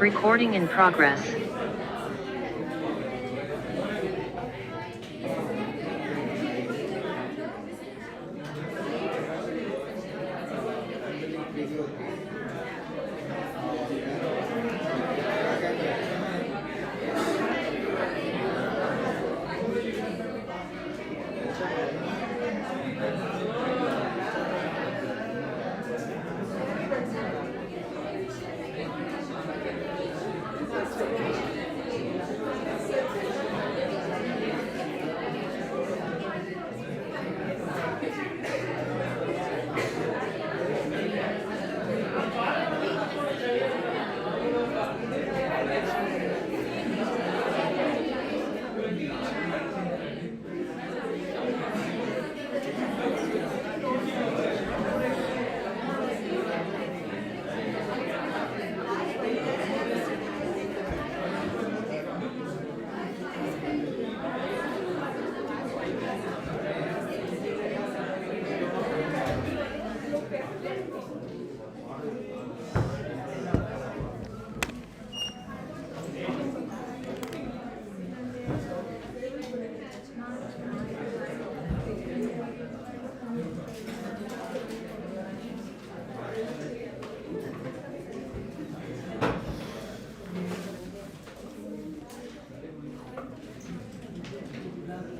Recording in progress.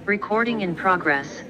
Recording in progress.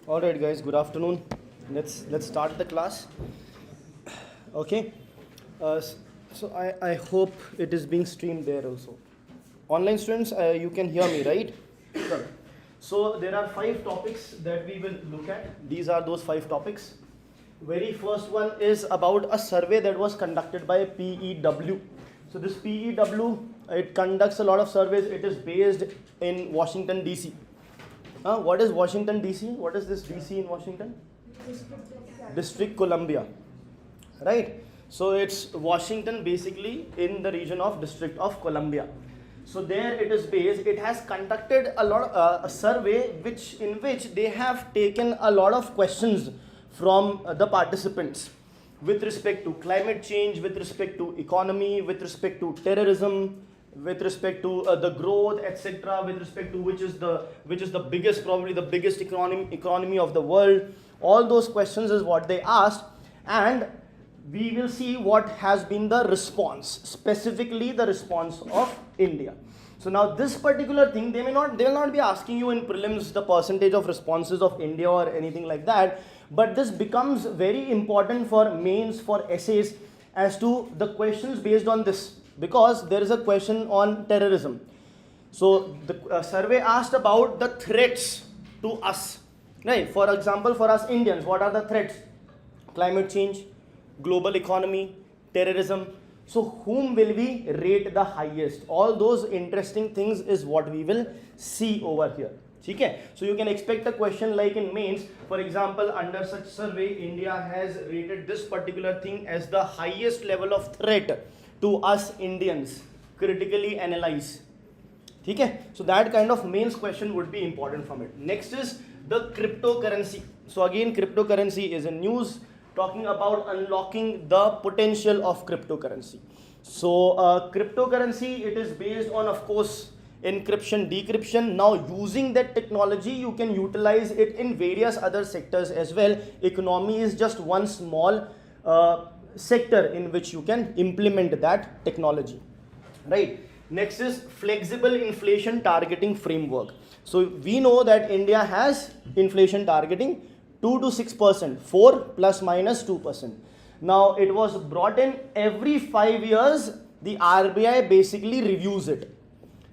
All right, guys. Good afternoon. Let's start the class. Okay. So I hope it is being streamed there also. Online students, you can hear me, right? Sure. So there are 5 topics that we will look at. These are those 5 topics. Very first one is about a survey that was conducted by PEW. So this PEW, it conducts a lot of surveys. It is based in Washington DC. What is Washington DC? What is this DC in Washington? District Columbia, right? So it's Washington basically in the region of District of Columbia. So there it is based. It has conducted a survey in which they have taken a lot of questions from the participants with respect to climate change, with respect to economy, with respect to terrorism, with respect to the growth, etc., with respect to which is the biggest, probably the biggest economy of the world. All those questions is what they asked, and we will see what has been the response, specifically the response of India. So now this particular thing, they will not be asking you in prelims the percentage of responses of India or anything like that, But this becomes very important for mains, for essays, as to the questions based on this, because there is a question on terrorism. So the survey asked about the threats to us, right? For example, for us Indians, what are the threats? Climate change, global economy, terrorism. So whom will we rate the highest? All those interesting things is what we will see over here. Okay? So you can expect a question like in mains, for example, under such survey, India has rated this particular thing as the highest level of threat to us Indians. Critically analyze. Okay? So that kind of mains question would be important from it. Next is the cryptocurrency. So again, cryptocurrency is in news, talking about unlocking the potential of cryptocurrency. So cryptocurrency, it is based on, of course, encryption, decryption. Now using that technology, you can utilize it in various other sectors as well. Economy is just one small sector in which you can implement that technology, right? Next is flexible inflation targeting framework. So we know that India has inflation targeting 2 to 6%, 4 plus minus 2%. Now it was brought in every 5 years. The RBI basically reviews it.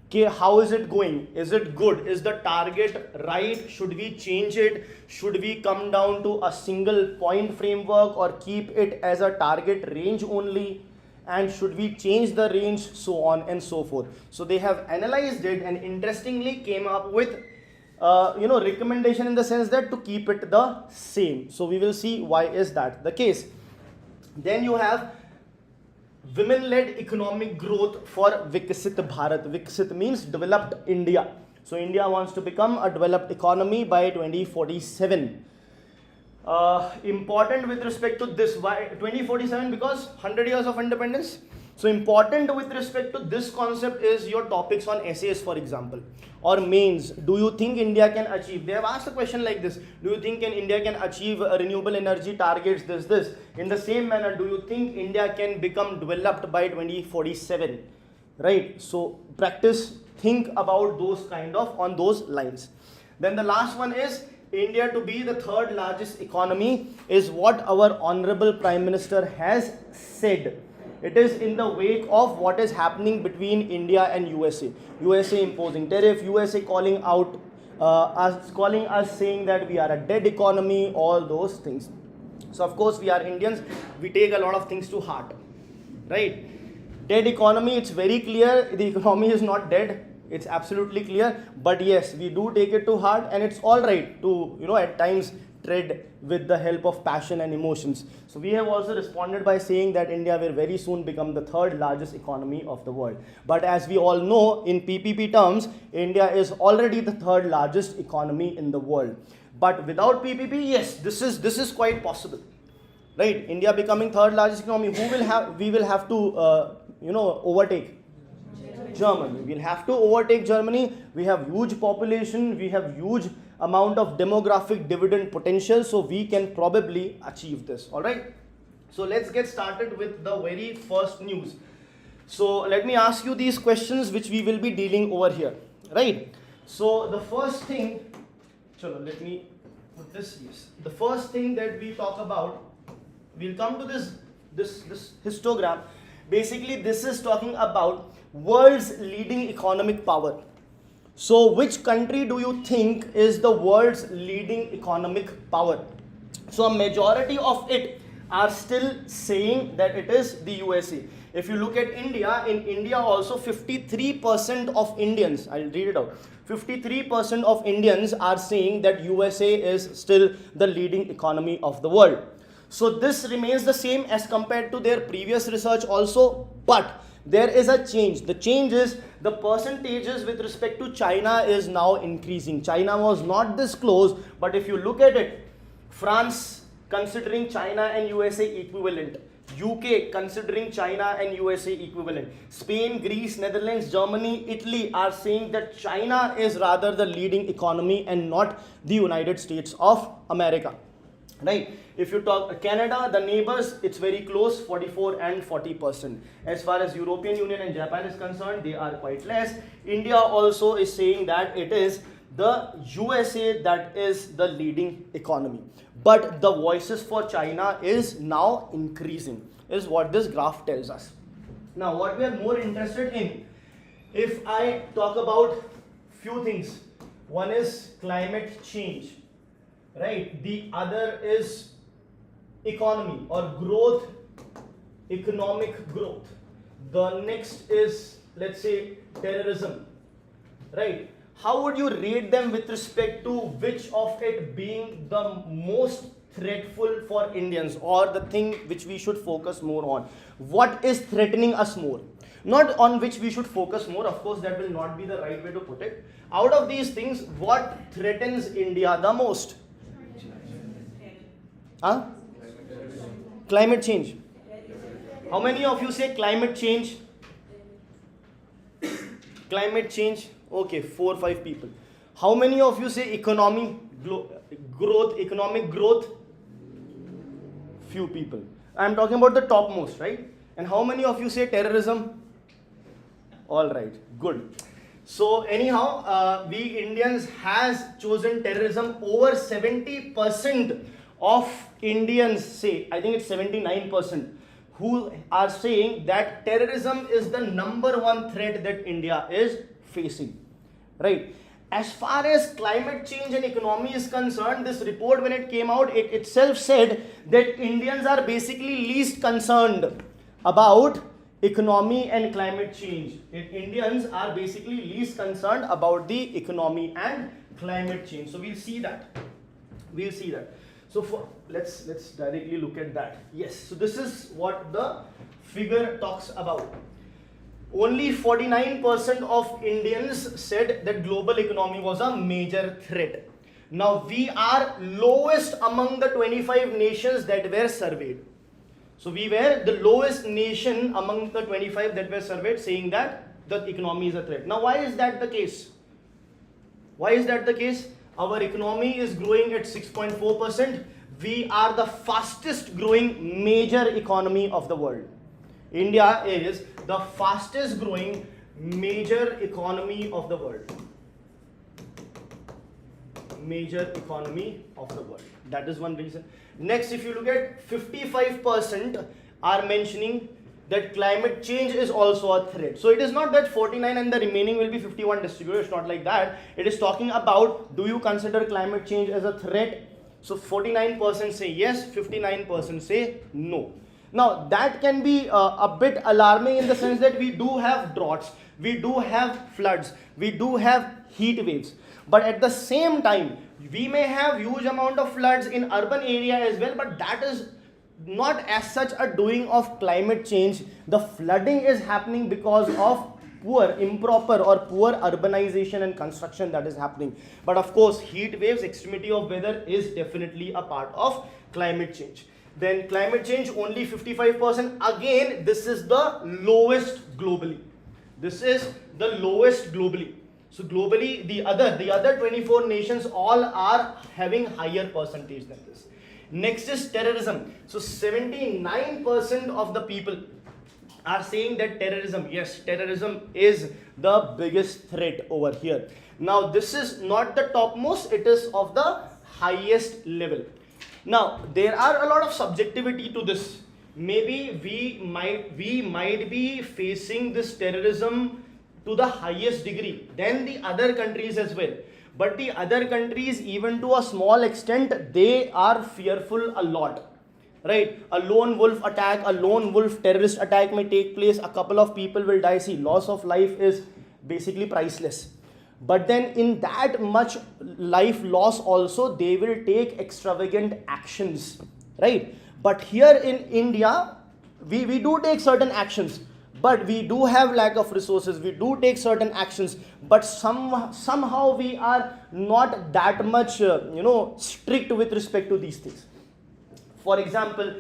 Okay, how is it going? Is it good? Is the target right? Should we change it? Should we come down to a single point framework or keep it as a target range only? And should we change the range? So on and so forth. So they have analyzed it and interestingly came up with recommendation in the sense that to keep it the same. So we will see why is that the case. Then you have women-led economic growth for Viksit Bharat. Viksit means developed India. So India wants to become a developed economy by 2047. Important with respect to this, why 2047? Because 100 years of independence. So important with respect to this concept is your topics on essays, for example, or mains. Do you think India can achieve? They have asked a question like this. Do you think India can achieve renewable energy targets, this? In the same manner, do you think India can become developed by 2047? Right? So practice, think about those kind of on those lines. Then the last one is India to be the third largest economy is what our Honorable Prime Minister has said. It is in the wake of what is happening between India and USA. USA imposing tariff, USA calling out calling us saying that we are a dead economy, all those things. So of course we are Indians, we take a lot of things to heart, right? Dead economy, it's very clear, the economy is not dead, it's absolutely clear, but yes, we do take it to heart, and it's all right to, at times tread with the help of passion and emotions. So we have also responded by saying that India will very soon become the third largest economy of the world. But as we all know, in PPP terms, India is already the third largest economy in the world. But without PPP, yes, this is quite possible, right? India becoming third largest economy. We will have to overtake Germany. We'll have to overtake Germany. We have huge population. We have huge amount of demographic dividend potential. So we can probably achieve this. All right. So let's get started with the very first news. So let me ask you these questions which we will be dealing over here. Right. So the first thing, let me put this. Yes. The first thing that we talk about, we'll come to this histogram. Basically, this is talking about world's leading economic power. So which country do you think is the world's leading economic power? So a majority of it are still saying that it is the USA. If you look at India, in India also 53% of Indians, I'll read it out, 53% of Indians are saying that USA is still the leading economy of the world. So this remains the same as compared to their previous research also, but there is a change. The change is the percentages with respect to China is now increasing. China was not this close, but if you look at it, France considering China and USA equivalent, UK considering China and USA equivalent, Spain, Greece, Netherlands, Germany, Italy are saying that China is rather the leading economy and not the United States of America. Right? If you talk Canada, the neighbors, it's very close, 44 and 40%. As far as European Union and Japan is concerned, they are quite less. India also is saying that it is the USA that is the leading economy, but the voices for China is now increasing, is what this graph tells us. Now what we are more interested in, if I talk about few things, one is climate change, right? The other is economy or growth, economic growth. The next is, let's say, terrorism, right? How would you rate them with respect to which of it being the most threatful for Indians, or the thing which we should focus more on? What is threatening us more? Not on which we should focus more, of course that will not be the right way to put it. Out of these things, what threatens India the most? Huh? Climate change. How many of you say climate change? Climate change. Okay, 4 or 5 people. How many of you say economy, growth, economic growth? Few people. I am talking about the topmost, right? And how many of you say terrorism? All right, good. So anyhow, we Indians has chosen terrorism. Over 70% of Indians say, I think it's 79%, who are saying that terrorism is the #1 threat that India is facing, right? As far as climate change and economy is concerned, this report, when it came out, it itself said that Indians are basically least concerned about economy and climate change. Indians are basically least concerned about the economy and climate change. So we'll see that. We'll see that. So let's directly look at that. Yes. So this is what the figure talks about. Only 49% of Indians said that global economy was a major threat. Now we are lowest among the 25 nations that were surveyed. So we were the lowest nation among the 25 that were surveyed, saying that the economy is a threat. Now why is that the case? Why is that the case? Our economy is growing at 6.4%. We are the fastest growing major economy of the world. India is the fastest growing major economy of the world. Major economy of the world. That is one reason. Next, if you look at 55% are mentioning that climate change is also a threat. So it is not that 49 and the remaining will be 51 distributed. It's not like that. It is talking about, do you consider climate change as a threat? So 49% say yes, 59% say no. Now that can be a bit alarming in the sense that we do have droughts, we do have floods, we do have heat waves. But at the same time, we may have huge amount of floods in urban area as well, but that is not as such a doing of climate change. The flooding is happening because of poor, improper or poor urbanization and construction that is happening. But of course, heat waves, extremity of weather is definitely a part of climate change. Then climate change only 55%. Again, this is the lowest globally. This is the lowest globally. So globally, the other 24 nations all are having higher percentage than this. Next is terrorism. So 79% of the people are saying that terrorism, yes, terrorism is the biggest threat over here. Now this is not the topmost, it is of the highest level. Now there are a lot of subjectivity to this. Maybe we might be facing this terrorism to the highest degree than the other countries as well. But the other countries, even to a small extent, they are fearful a lot. Right? A lone wolf attack, a lone wolf terrorist attack may take place, a couple of people will die. See, loss of life is basically priceless. But then in that much life loss also, they will take extravagant actions. Right? But here in India, we do take certain actions. But we do have lack of resources, we do take certain actions, but somehow we are not that much, strict with respect to these things. For example,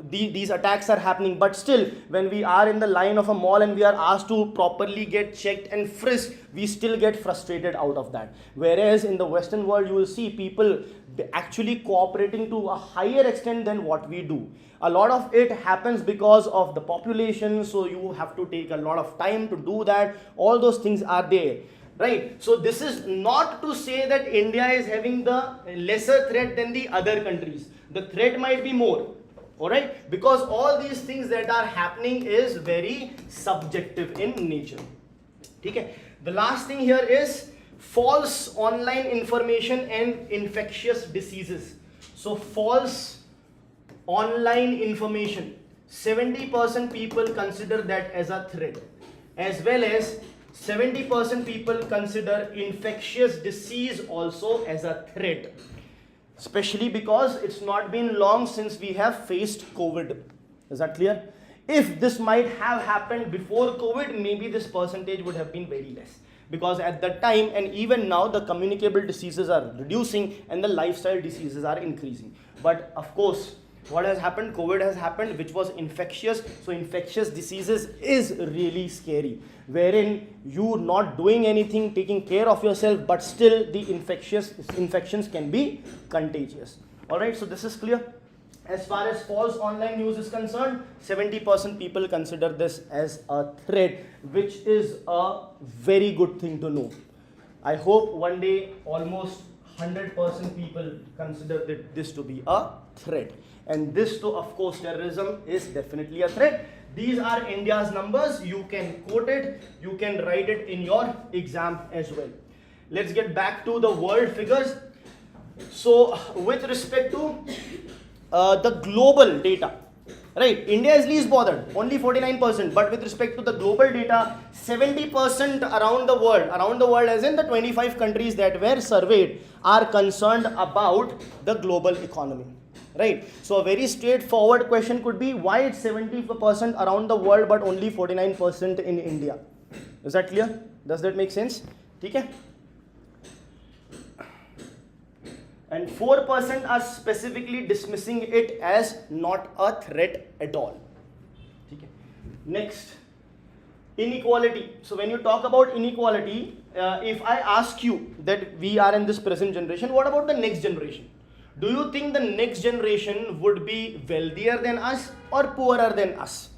these attacks are happening, but still, when we are in the line of a mall and we are asked to properly get checked and frisked, we still get frustrated out of that. Whereas in the Western world, you will see people actually cooperating to a higher extent than what we do. A lot of it happens because of the population, so you have to take a lot of time to do that. All those things are there. right? So this is not to say that India is having the lesser threat than the other countries. The threat might be more, all right, because all these things that are happening is very subjective in nature. Okay. The last thing here is false online information and infectious diseases. So false online information, 70% people consider that as a threat, as well as 70% people consider infectious disease also as a threat, especially because it's not been long since we have faced COVID. Is that clear? If this might have happened before COVID, maybe this percentage would have been very less, because at that time and even now the communicable diseases are reducing and the lifestyle diseases are increasing. But of course, what has happened? COVID has happened, which was infectious. So infectious diseases is really scary, wherein you not doing anything, taking care of yourself, but still the infections can be contagious. All right, so this is clear. As far as false online news is concerned, 70% people consider this as a threat, which is a very good thing to know. I hope one day almost 100% people consider this to be a threat. And this too, of course, terrorism is definitely a threat. These are India's numbers. You can quote it, you can write it in your exam as well. Let's get back to the world figures. So with respect to the global data, right, India is least bothered, only 49%, but with respect to the global data, 70% around the world as in the 25 countries that were surveyed, are concerned about the global economy, right? So a very straightforward question could be, why it's 70% around the world but only 49% in India? Is that clear? Does that make sense? Okay? And 4% are specifically dismissing it as not a threat at all. Okay. Next, inequality. So when you talk about inequality, if I ask you that we are in this present generation, what about the next generation? Do you think the next generation would be wealthier than us or poorer than us?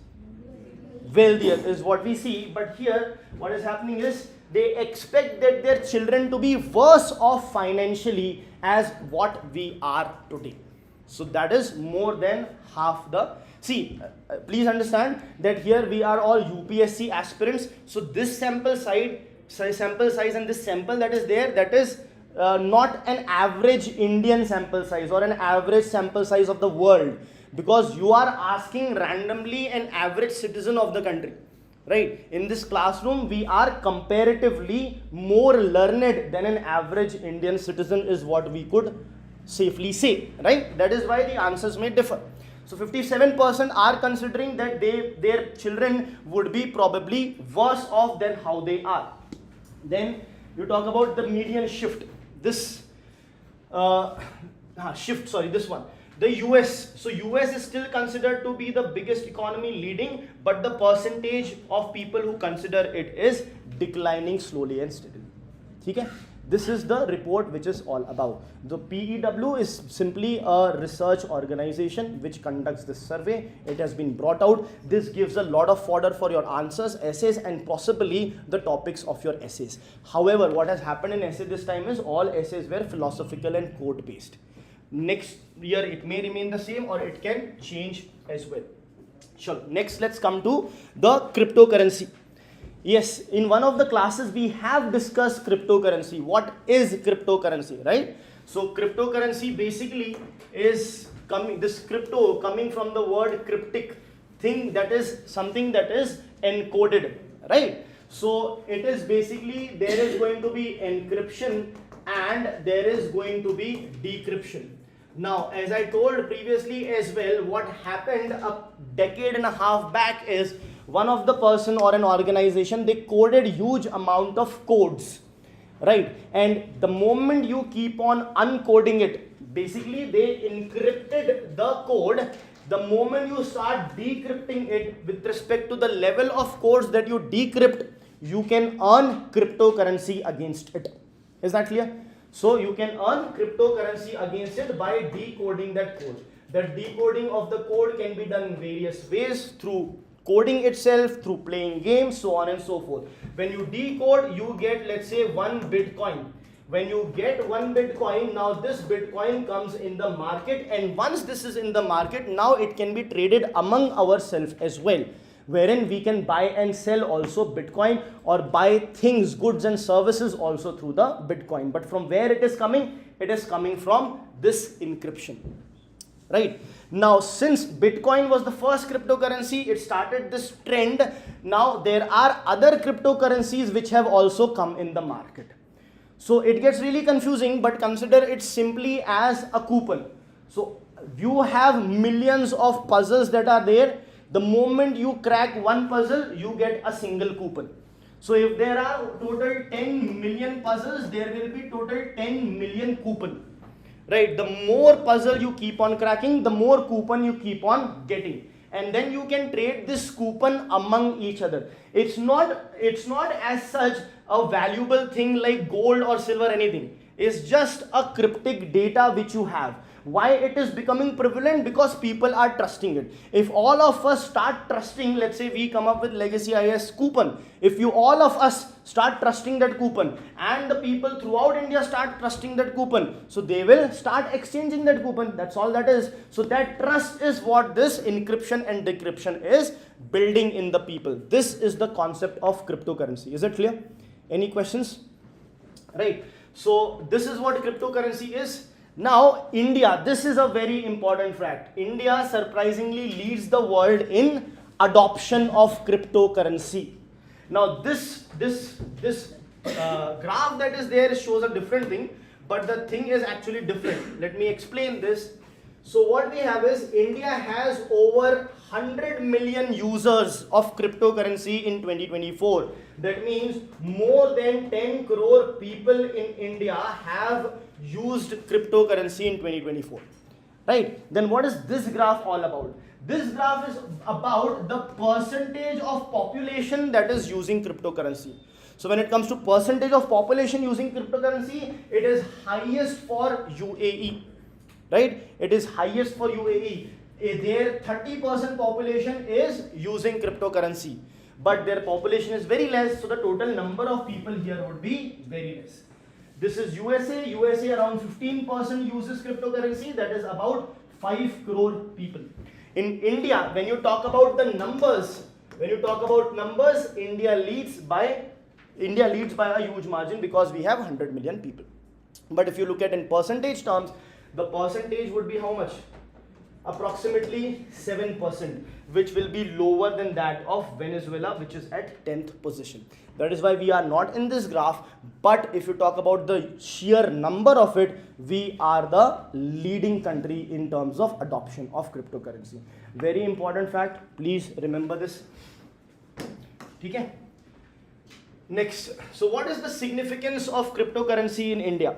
Wealthier is what we see, but here what is happening is they expect that their children to be worse off financially as what we are today. So that is more than half the... See, please understand that here we are all UPSC aspirants. So this sample size and this sample that is there, that is not an average Indian sample size or an average sample size of the world, because you are asking randomly an average citizen of the country. Right, in this classroom we are comparatively more learned than an average Indian citizen is what we could safely say, right? That is why the answers may differ. So 57% are considering that their children would be probably worse off than how they are. Then you talk about the median shift. This this one. The US, so US is still considered to be the biggest economy leading, but the percentage of people who consider it is declining slowly and steadily. Okay? This is the report which is all about. The PEW is simply a research organization which conducts this survey. It has been brought out. This gives a lot of fodder for your answers, essays, and possibly the topics of your essays. However, what has happened in essay this time is all essays were philosophical and quote based. Next year it may remain the same or it can change as well. Sure. Next, let's come to the cryptocurrency. Yes, in one of the classes we have discussed cryptocurrency. What is cryptocurrency, right? So cryptocurrency basically is crypto coming from the word cryptic, thing that is something that is encoded, right? So it is basically, there is going to be encryption and there is going to be decryption. Now, as I told previously as well, what happened a decade and a half back is one of the person or an organization, they coded huge amount of codes, right? And the moment you keep on uncoding it, basically they encrypted the code. The moment you start decrypting it with respect to the level of codes that you decrypt, you can earn cryptocurrency against it. Is that clear? So you can earn cryptocurrency against it by decoding that code. The decoding of the code can be done in various ways, through coding itself, through playing games, so on and so forth. When you decode, you get, let's say, 1 Bitcoin. When you get 1 Bitcoin, now this Bitcoin comes in the market, and once this is in the market, now it can be traded among ourselves as well, wherein we can buy and sell also Bitcoin, or buy things, goods and services also through the Bitcoin. But from where it is coming? It is coming from this encryption. Right? Now, since Bitcoin was the first cryptocurrency, it started this trend. Now, there are other cryptocurrencies which have also come in the market. So, it gets really confusing, but consider it simply as a coupon. So, you have millions of puzzles that are there. The moment you crack one puzzle, you get a single coupon. So, if there are total 10 million puzzles, there will be total 10 million coupon. Right, the more puzzle you keep on cracking, the more coupon you keep on getting, and then you can trade this coupon among each other. It's not as such a valuable thing like gold or silver, anything. It's just a cryptic data which you have. Why it is becoming prevalent? Because people are trusting it. If all of us start trusting, let's say we come up with Legacy IAS coupon, if you all of us start trusting that coupon, and the people throughout India start trusting that coupon, so they will start exchanging that coupon. That's all that is. So that trust is what this encryption and decryption is building in the people. This is the concept of cryptocurrency. Is it clear? Any questions? Right. So this is what cryptocurrency is. Now, India, this is a very important fact. India surprisingly leads the world in adoption of cryptocurrency. Now, this graph that is there shows a different thing, but the thing is actually different. Let me explain this. So, what we have is India has over 100 million users of cryptocurrency in 2024. That means more than 10 crore people in India have used cryptocurrency in 2024. Right? Then what is this graph all about? This graph is about the percentage of population that is using cryptocurrency. So when it comes to percentage of population using cryptocurrency, it is highest for UAE. Right? It is highest for UAE. Their 30% population is using cryptocurrency, but their population is very less, so the total number of people here would be very less. This is USA. USA around 15% uses cryptocurrency, that is about 5 crore people. In India, when you talk about the numbers, India leads by a huge margin because we have 100 million people. But if you look at in percentage terms, the percentage would be how much? Approximately 7%, which will be lower than that of Venezuela, which is at 10th position. That is why we are not in this graph, but if you talk about the sheer number of it, we are the leading country in terms of adoption of cryptocurrency. Very important fact, please remember this. Okay? Next, so what is the significance of cryptocurrency in India?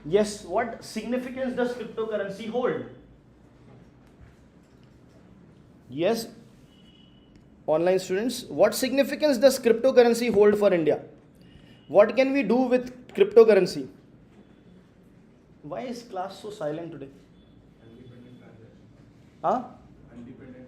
Yes, what significance does cryptocurrency hold? Yes, online students, what significance does cryptocurrency hold for India? What can we do with cryptocurrency? Why is class so silent today? Huh?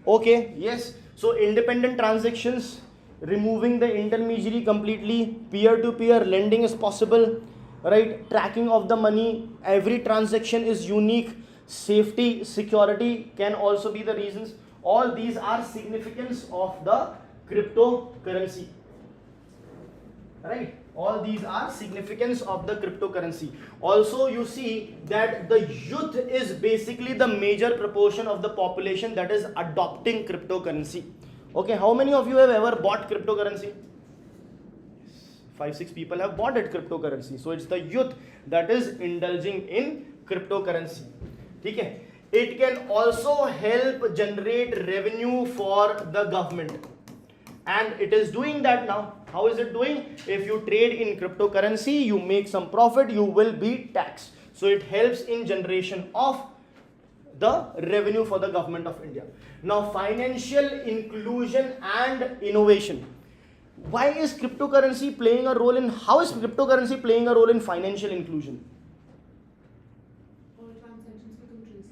Okay, yes. So independent transactions, removing the intermediary completely, peer-to-peer lending is possible. Right, tracking of the money, every transaction is unique, safety, security can also be the reasons. All these are significance of the cryptocurrency. Right, all these are significance of the cryptocurrency. Also, you see that the youth is basically the major proportion of the population that is adopting cryptocurrency. Okay, how many of you have ever bought cryptocurrency? 5-6 people have bought it cryptocurrency. So it's the youth that is indulging in cryptocurrency. Okay? It can also help generate revenue for the government. And it is doing that now. How is it doing? If you trade in cryptocurrency, you make some profit, you will be taxed. So it helps in generation of the revenue for the government of India. Now, financial inclusion and innovation. Why is cryptocurrency playing a role in, how is cryptocurrency playing a role in financial inclusion? All transactions become traceable.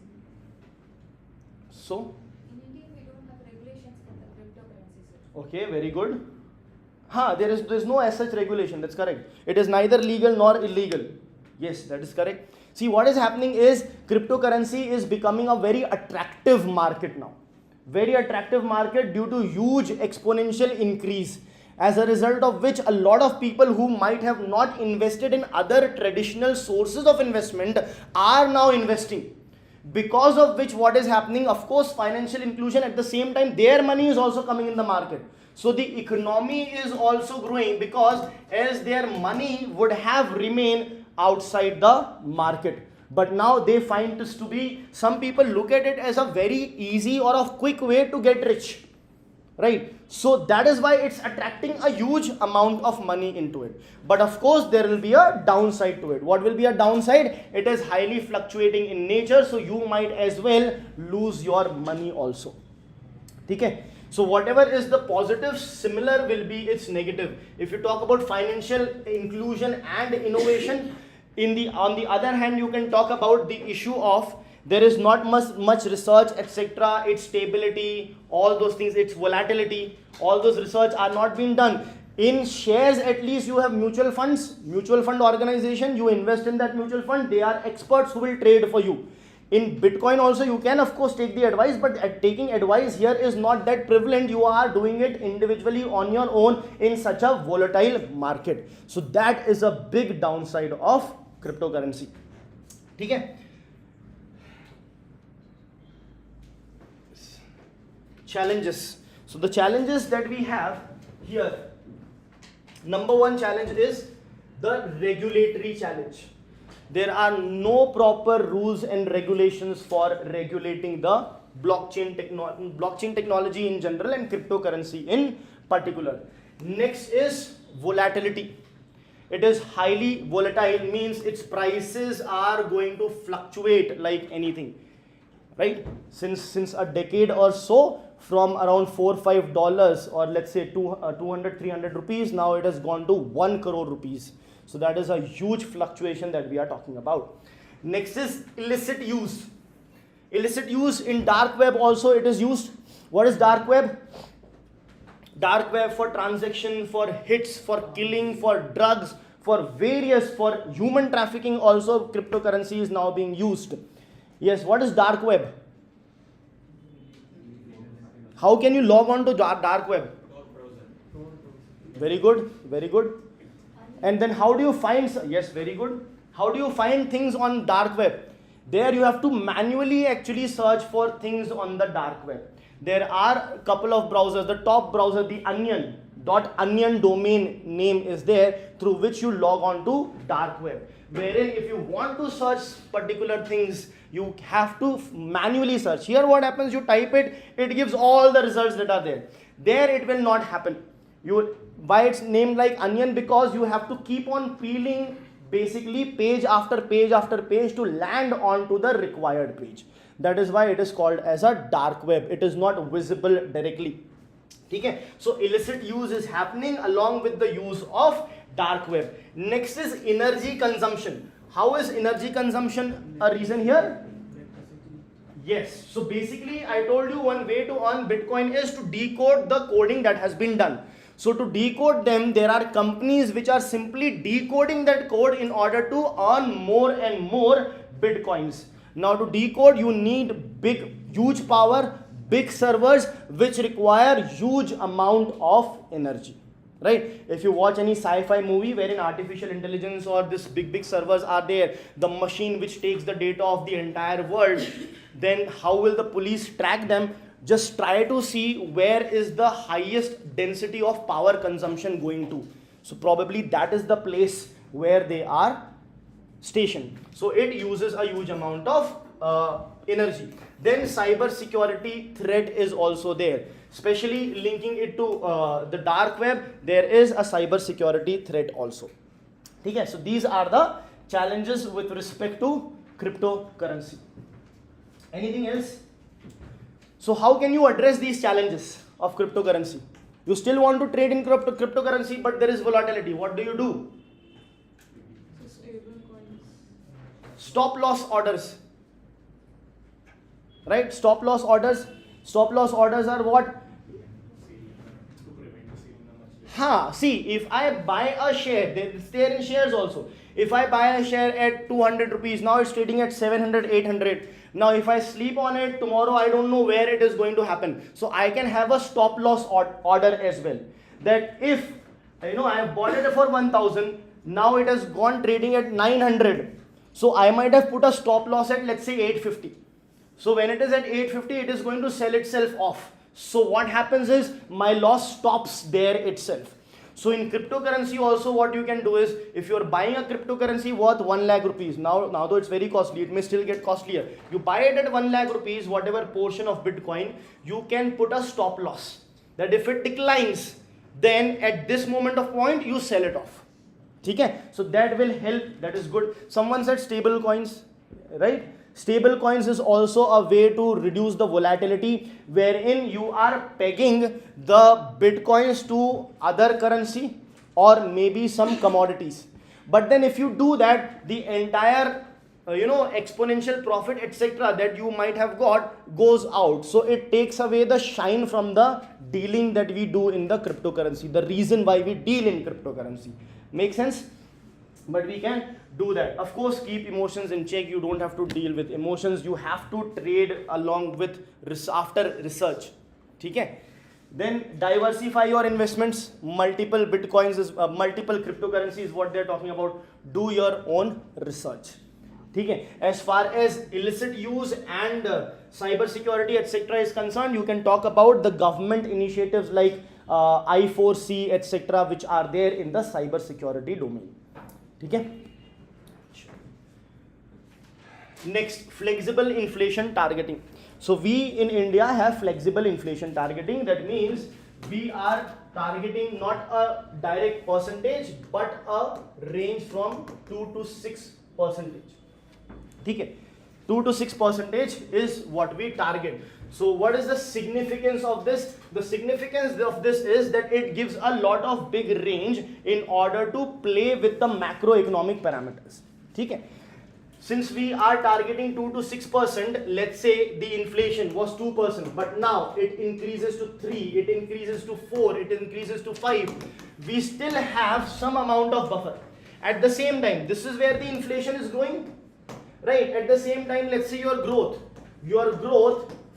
So? In India, we don't have regulation Okay, very good. There's no as such regulation. That's correct. It is neither legal nor illegal. Yes, that is correct. See, what is happening is cryptocurrency is becoming a very attractive market now. Very attractive market due to huge exponential increase. As a result of which, a lot of people who might have not invested in other traditional sources of investment are now investing. Because of which, what is happening, of course, financial inclusion, at the same time their money is also coming in the market. So the economy is also growing, because as their money would have remained outside the market, but now they find this to be, some people look at it as a very easy or a quick way to get rich, right? So that is why it's attracting a huge amount of money into it. But of course there will be a downside to it. What will be a downside? It is highly fluctuating in nature, so you might as well lose your money also. Okay? So whatever is the positive, similar will be its negative. If you talk about financial inclusion and innovation, on the other hand, you can talk about the issue of there is not much research, etc. Its stability, all those things, its volatility, all those research are not being done. In shares, at least you have mutual funds, mutual fund organization, you invest in that mutual fund, they are experts who will trade for you. In Bitcoin also you can of course take the advice, but taking advice here is not that prevalent. You are doing it individually on your own in such a volatile market. So that is a big downside of cryptocurrency. Okay? Challenges. So the challenges that we have here, number one challenge is the regulatory challenge. There are no proper rules and regulations for regulating the blockchain technology in general and cryptocurrency in particular. Next is volatility. It is highly volatile, means its prices are going to fluctuate like anything, right? Since a decade or so, from around $4-5 or let's say 200-300 rupees, now it has gone to 1 crore rupees. So that is a huge fluctuation that we are talking about. Next is illicit use. Illicit use in dark web also it is used. What is dark web? Dark web for transaction, for hits, for killing, for drugs, for human trafficking also cryptocurrency is now being used. Yes, what is dark web? How can you log on to dark web? Very good, very good. And then how do you find, yes, very good. How do you find things on dark web? There you have to manually actually search for things on the dark web. There are a couple of browsers. The top browser, the .onion domain name is there, through which you log on to dark web. Wherein if you want to search particular things, you have to manually search. Here what happens, you type it, it gives all the results that are there. There it will not happen. Why it's named like onion? Because you have to keep on peeling basically page after page after page to land onto the required page. That is why it is called as a dark web. It is not visible directly. Okay? So illicit use is happening along with the use of dark web. Next is energy consumption. How is energy consumption a reason here? Yes. So basically I told you one way to earn Bitcoin is to decode the coding that has been done. So to decode them, there are companies which are simply decoding that code in order to earn more and more Bitcoins. Now to decode you need huge power, big servers which require huge amount of energy. Right? If you watch any sci-fi movie wherein artificial intelligence or this big servers are there, the machine which takes the data of the entire world, then how will the police track them? Just try to see where is the highest density of power consumption going to. So probably that is the place where they are stationed. So it uses a huge amount of energy. Then cyber security threat is also there. Especially linking it to the dark web, there is a cyber security threat also. Okay, so these are the challenges with respect to cryptocurrency. Anything else? So how can you address these challenges of cryptocurrency? You still want to trade in cryptocurrency, but there is volatility. What do you do? Stable coins. Stop loss orders. Right? Stop loss orders. Stop loss orders are what? See, if I buy a share, it's there in shares also. If I buy a share at 200 rupees, now it's trading at 700, 800. Now if I sleep on it, tomorrow I don't know where it is going to happen. So I can have a stop loss order as well. That if, I have bought it for 1000, now it has gone trading at 900. So I might have put a stop loss at, let's say, 850. So when it is at 850, it is going to sell itself off. So what happens is my loss stops there itself. So in cryptocurrency also what you can do is, if you are buying a cryptocurrency worth 1 lakh rupees, now though it's very costly, it may still get costlier. You buy it at 1 lakh rupees, whatever portion of Bitcoin, you can put a stop loss. That if it declines, then at this moment of point, you sell it off. Okay? So that will help, that is good. Someone said stable coins, right? Stable coins is also a way to reduce the volatility, wherein you are pegging the bitcoins to other currency or maybe some commodities. But then if you do that, the entire exponential profit, etc., that you might have got goes out. So it takes away the shine from the dealing that we do in the cryptocurrency, the reason why we deal in cryptocurrency. Make sense? But we can do that. Of course, keep emotions in check. You don't have to deal with emotions. You have to trade along with after research. Okay? Then diversify your investments. Multiple bitcoins is multiple cryptocurrency is what they're talking about. Do your own research. Okay? As far as illicit use and cyber security, etc., is concerned, you can talk about the government initiatives like I4C, etc., which are there in the cyber security domain. Okay? Next, flexible inflation targeting. So we in India have flexible inflation targeting. That means we are targeting not a direct percentage but a range from 2 to 6%. Okay? 2 to 6% is what we target. So what is the significance of this? The significance of this is that it gives a lot of big range in order to play with the macroeconomic parameters. Okay? Since we are targeting 2 to 6%, let's say the inflation was 2%, but now it increases to 3, it increases to 4, it increases to 5. We still have some amount of buffer. At the same time, this is where the inflation is going. Right? At the same time, let's say your growth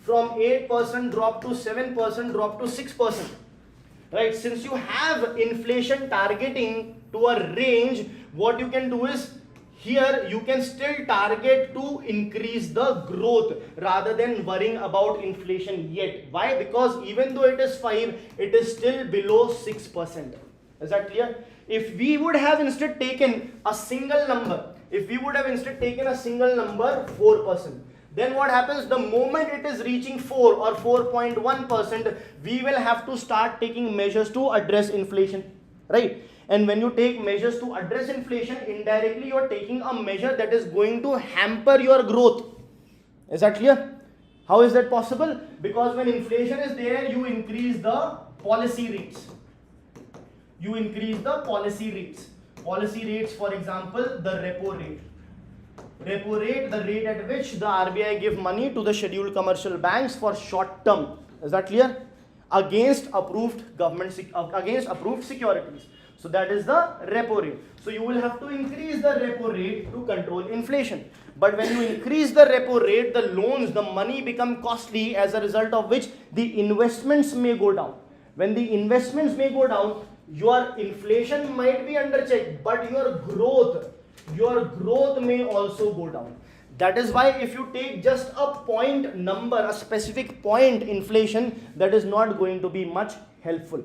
from 8% drop to 7%, drop to 6%. Right? Since you have inflation targeting to a range, what you can do is, here you can still target to increase the growth rather than worrying about inflation yet. Why? Because even though it is 5, it is still below 6%. Is that clear? If we would have instead taken a single number, 4%, then what happens? The moment it is reaching 4 or 4.1%, we will have to start taking measures to address inflation, right? And when you take measures to address inflation, indirectly you are taking a measure that is going to hamper your growth. Is that clear? How is that possible? Because when inflation is there, you increase the policy rates. Policy rates, for example, the repo rate. Repo rate, the rate at which the RBI give money to the scheduled commercial banks for short term. Is that clear? Against approved securities. So that is the repo rate. So you will have to increase the repo rate to control inflation. But when you increase the repo rate, the loans, the money become costly, as a result of which the investments may go down. When the investments may go down, your inflation might be under check, but your growth may also go down. That is why if you take just a point number, a specific point inflation, that is not going to be much helpful.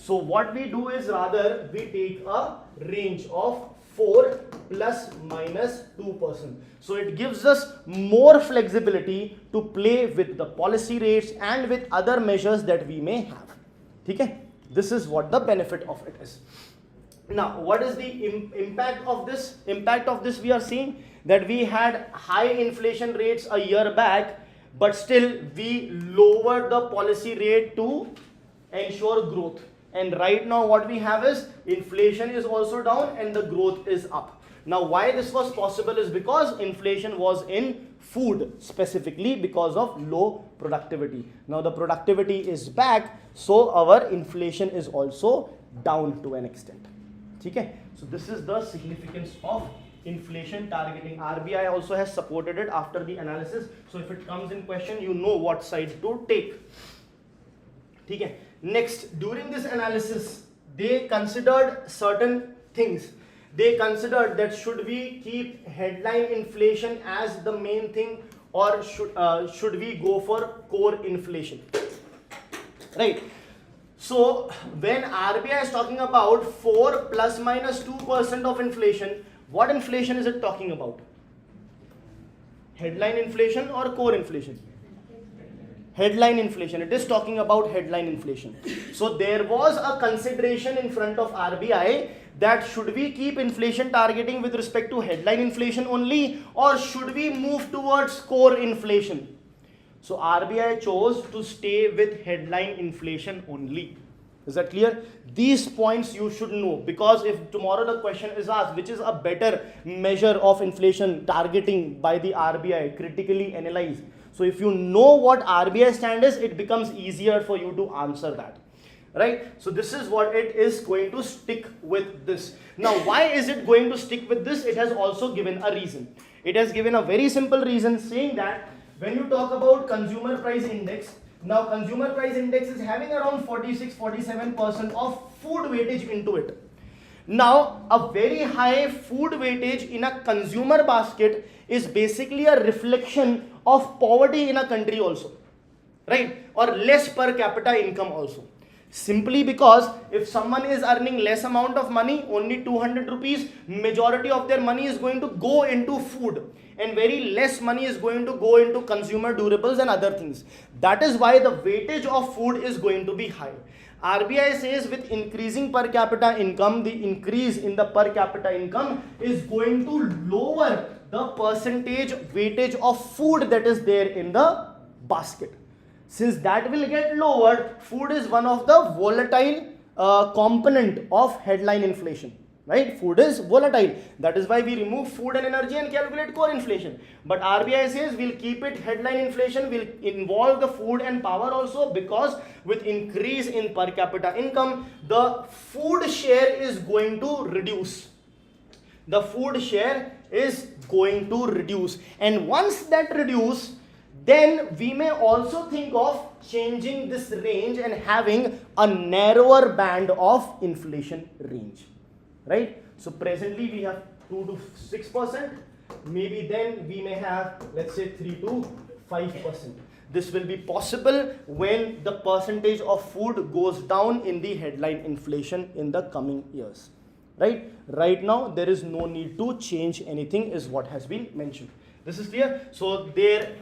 So what we do is, rather we take a range of 4 plus minus 2%. So it gives us more flexibility to play with the policy rates and with other measures that we may have. Okay? This is what the benefit of it is. Now, what is the impact of this? Impact of this, we are seeing that we had high inflation rates a year back, but still we lowered the policy rate to ensure growth. And right now what we have is inflation is also down and the growth is up. Now why this was possible is because inflation was in food, specifically because of low productivity. Now the productivity is back, so our inflation is also down to an extent. Okay? So this is the significance of inflation targeting. RBI also has supported it after the analysis. So if it comes in question, you know what side to take. Okay? Next, during this analysis, they considered certain things. They considered that should we keep headline inflation as the main thing, or should we go for core inflation, right? So when RBI is talking about 4 plus minus 2% of inflation, what inflation is it talking about? Headline inflation or core inflation? Headline inflation. It is talking about headline inflation. So there was a consideration in front of RBI that should we keep inflation targeting with respect to headline inflation only, or should we move towards core inflation? So RBI chose to stay with headline inflation only. Is that clear? These points you should know, because if tomorrow the question is asked which is a better measure of inflation targeting by the RBI, critically analyze. So if you know what RBI stand is, it becomes easier for you to answer that. Right? So this is what it is going to stick with this. Now why is it going to stick with this? It has also given a reason. It has given a very simple reason, saying that when you talk about consumer price index, now consumer price index is having around 46-47% of food weightage into it. Now a very high food weightage in a consumer basket is basically a reflection of poverty in a country also, right? Or less per capita income also. Simply because if someone is earning less amount of money, only 200 rupees, majority of their money is going to go into food, and very less money is going to go into consumer durables and other things. That is why the weightage of food is going to be high. RBI says with increasing per capita income, the increase in the per capita income is going to lower the percentage weightage of food that is there in the basket. Since that will get lowered, food is one of the volatile component of headline inflation, right? Food is volatile. That is why we remove food and energy and calculate core inflation. But RBI says we'll keep it headline inflation, will involve the food and power also, because with increase in per capita income, the food share is going to reduce. The food share is going to reduce. And once that reduce, then we may also think of changing this range and having a narrower band of inflation range, right? So presently we have 2 to 6%, maybe then we may have, let's say, 3 to 5%. This will be possible when the percentage of food goes down in the headline inflation in the coming years, right? Right now there is no need to change anything, is what has been mentioned. This is clear? So their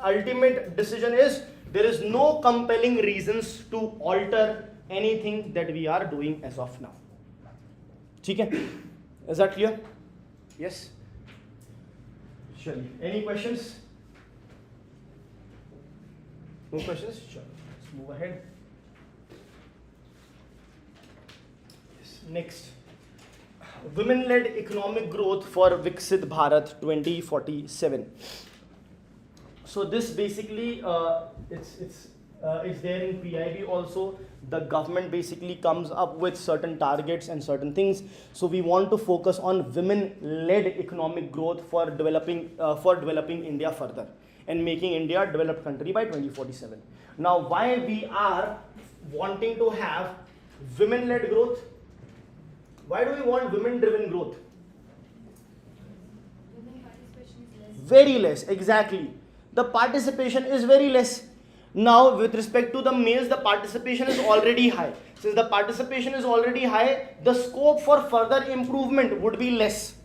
ultimate decision is there is no compelling reasons to alter anything that we are doing as of now. Okay? Is that clear? Yes? Sure. Any questions? No questions? Sure. Let's move ahead. Yes. Next. Women-led economic growth for Viksit Bharat 2047. So this basically it's there in PIB also. The government basically comes up with certain targets and certain things. So we want to focus on women-led economic growth for developing India further and making India a developed country by 2047. Now, why we are wanting to have women-led growth? Why do we want women-driven growth? Women participation is less. Very less, exactly. The participation is very less. Now, with respect to the males, the participation is already high. Since the participation is already high, the scope for further improvement would be less,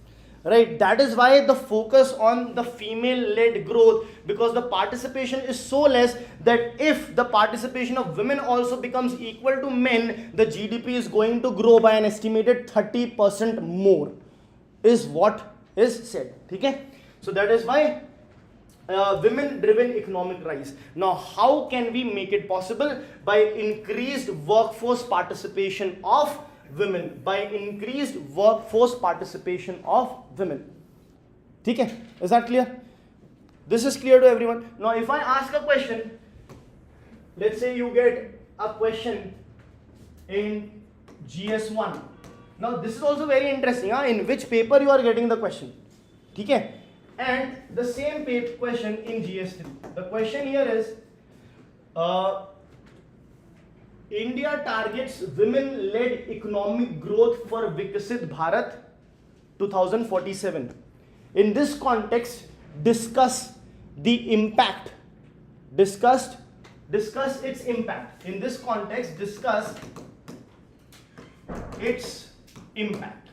right? That is why the focus on the female-led growth, because the participation is so less that if the participation of women also becomes equal to men, the GDP is going to grow by an estimated 30% more, is what is said. Okay? So that is why women-driven economic rise. Now, how can we make it possible? By increased workforce participation of women by increased workforce participation of women. Okay, is that clear? This is clear to everyone. Now if I ask a question, let's say you get a question in GS1. Now this is also very interesting, in which paper you are getting the question. Okay? And the same question in GS3. The question here is, India targets women-led economic growth for Viksit Bharat 2047. In this context, discuss the impact. Discuss its impact. In this context, discuss its impact.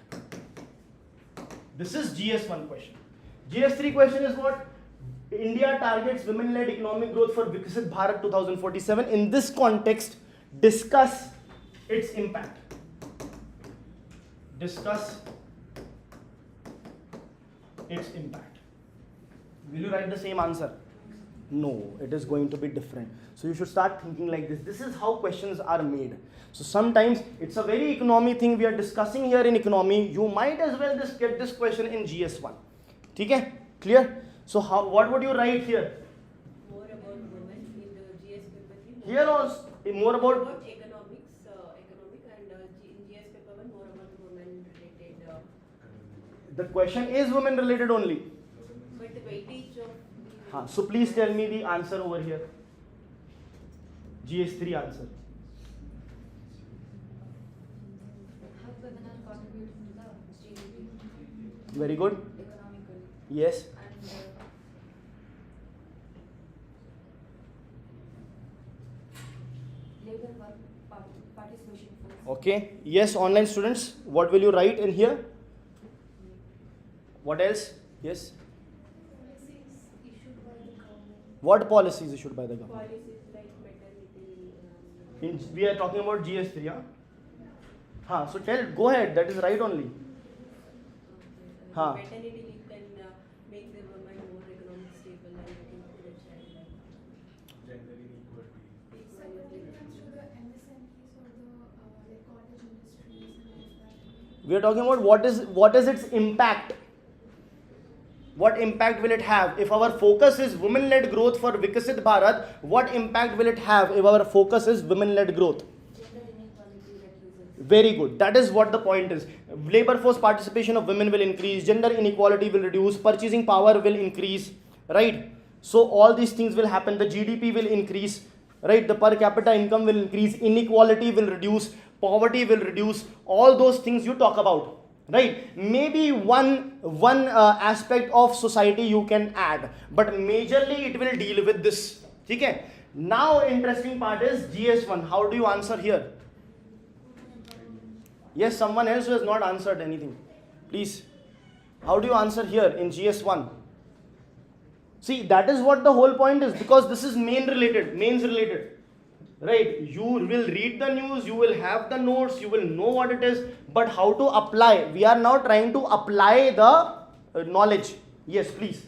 This is GS1 question. GS3 question is what? India targets women-led economic growth for Viksit Bharat 2047. In this context, discuss its impact. Discuss its impact. Will you write the same answer? No, it is going to be different. So you should start thinking like this. This is how questions are made. So sometimes it's a very economy thing we are discussing here in economy. You might as well just get this question in GS1. Okay? Clear? So what would you write here? More about women in the GS paper 3. Here also more about economic and in GS paper 1 more about women related. the question is women related only. But the weightage of So please tell me the answer over here. GS3 answer. how women are contributing to the GDP Very good. economically Yes. and labor work participation force. Okay. Yes, online students. What will you write in here? What else? Yes. Policies issued by the government. What policies issued by the government? Policies like maternity. We are talking about GS3, yeah? So go ahead, that is right only. Maternity leave can make the woman more economic stable and looking after the child. Gender inequality. Equality. Through the MSMEs or the like cottage industries and all that. We are talking about what is its impact. What impact will it have? If our focus is women-led growth for Viksit Bharat, what impact will it have if our focus is women-led growth? Gender inequality reduces. Very good. That is what the point is. Labor force participation of women will increase, gender inequality will reduce, purchasing power will increase, right? So all these things will happen. The GDP will increase, right? The per capita income will increase, inequality will reduce, poverty will reduce. All those things you talk about. Right, maybe one aspect of society you can add, but majorly it will deal with this. Okay. Now interesting part is GS1. How do you answer here? Yes, someone else who has not answered anything. Please. How do you answer here in GS1? See, that is what the whole point is, because this is mains related. Right, you will read the news, you will have the notes, you will know what it is, but how to apply? We are now trying to apply the knowledge. Yes, please.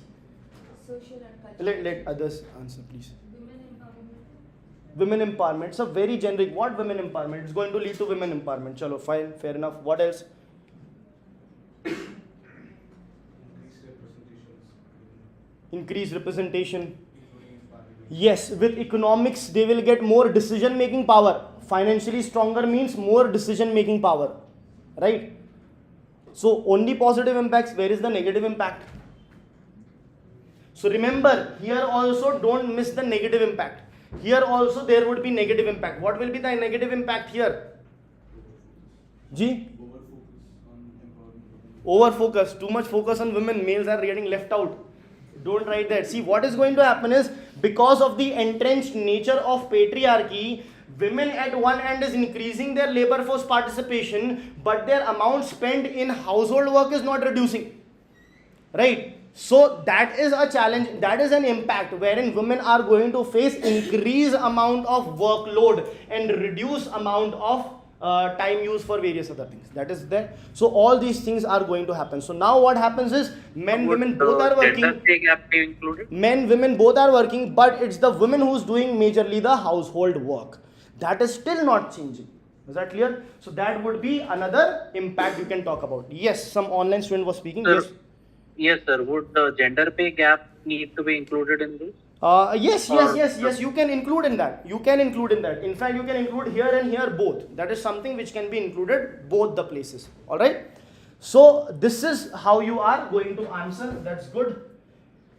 Social and cultural. Let others answer, please. Women empowerment. Women empowerment. It's a very generic. What women empowerment? It's going to lead to women empowerment. Chalo, fine, fair enough. What else? Increased representation. Yes, with economics, they will get more decision-making power. Financially stronger means more decision-making power, right? So only positive impacts. Where is the negative impact? So remember, here also don't miss the negative impact. Here also there would be negative impact. What will be the negative impact here? G? Over focus. Too much focus on women. Males are getting left out. Don't write that. See, what is going to happen is, because of the entrenched nature of patriarchy, women at one end is increasing their labor force participation, but their amount spent in household work is not reducing. Right? So that is a challenge, that is an impact wherein women are going to face increased amount of workload and reduce amount of time used for various other things. That is there. So all these things are going to happen. So now what happens is, men, women both are working. Men, women both are working, but it's the women who's doing majorly the household work. That is still not changing. Is that clear? So that would be another impact you can talk about. Yes, some online student was speaking. Sir, Yes. yes, sir. Would the gender pay gap need to be included in this? Yes. You can include in that. You can include in that. In fact, you can include here and here both. That is something which can be included both the places. All right. So this is how you are going to answer. That's good.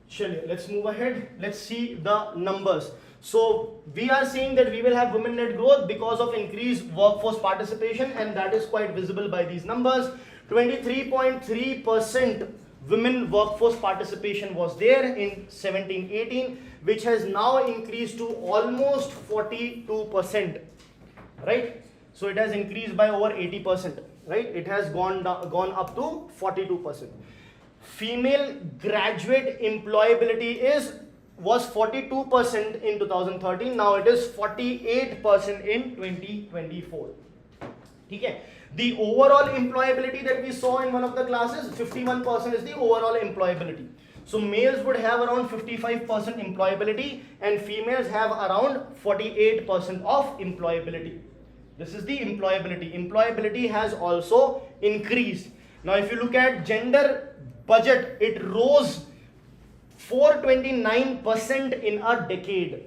Shall let's move ahead. Let's see the numbers. So we are seeing that we will have women-led growth because of increased workforce participation, and that is quite visible by these numbers. 23.3% women workforce participation was there in 17-18, which has now increased to almost 42%, right? So it has increased by over 80%, right? It has gone up to 42%. Female graduate employability was 42% in 2013. Now it is 48% in 2024. Okay. The overall employability that we saw in one of the classes, 51% is the overall employability. So males would have around 55% employability and females have around 48% of employability. This is the employability. Employability has also increased. Now if you look at gender budget, it rose 429% in a decade.